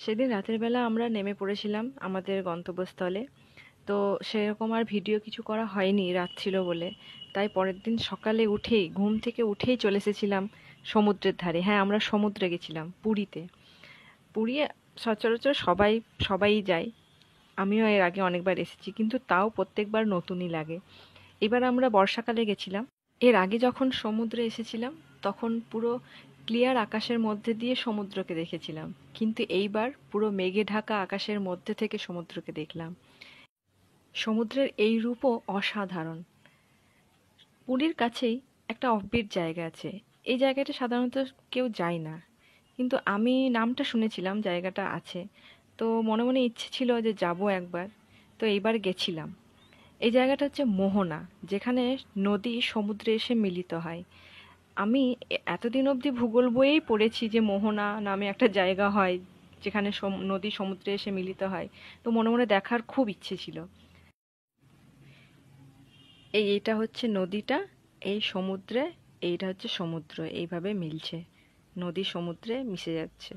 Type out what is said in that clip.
সেদিন রাতের বেলা আমরা নেমে পড়েছিলাম আমাদের গন্তব্যস্থলে। তো সেরকম আর ভিডিও কিছু করা হয়নি, রাত ছিল বলে। তাই পরের দিন সকালে উঠেই, ঘুম থেকে উঠেই চলে এসেছিলাম সমুদ্রের ধারে। হ্যাঁ, আমরা সমুদ্রে গেছিলাম, পুরীতে। পুরী সচরাচর সবাই সবাই যায়। আমিও এর আগে অনেকবার এসেছি, কিন্তু তাও প্রত্যেকবার নতুনই লাগে। এবার আমরা বর্ষাকালে গেছিলাম। এর আগে যখন সমুদ্রে এসেছিলাম তখন পুরো ক্লিয়ার আকাশের মধ্যে দিয়ে সমুদ্রকে দেখেছিলাম, কিন্তু এইবার পুরো মেঘে ঢাকা আকাশের মধ্যে থেকে সমুদ্রকে দেখলাম। সমুদ্রের এই রূপও অসাধারণ। পুরীর কাছেই একটা অফবিট জায়গা আছে। এই জায়গাটা সাধারণত কেউ যায় না, কিন্তু আমি নামটা শুনেছিলাম, জায়গাটা আছে। তো মনে মনে ইচ্ছে ছিল যে যাব একবার। তো এইবার গেছিলাম। এই জায়গাটা হচ্ছে মোহনা, যেখানে নদী সমুদ্রে এসে মিলিত হয়। আমি এতদিন অবধি ভূগোল বইয়েই পড়েছি যে মোহনা নামে একটা জায়গা হয়, যেখানে নদী সমুদ্রে এসে মিলিত হয়। তো মনে মনে দেখার খুব ইচ্ছে ছিল। এইটা হচ্ছে নদীটা, এই সমুদ্রে, এইটা হচ্ছে সমুদ্র, এইভাবে মিলছে, নদী সমুদ্রে মিশে যাচ্ছে।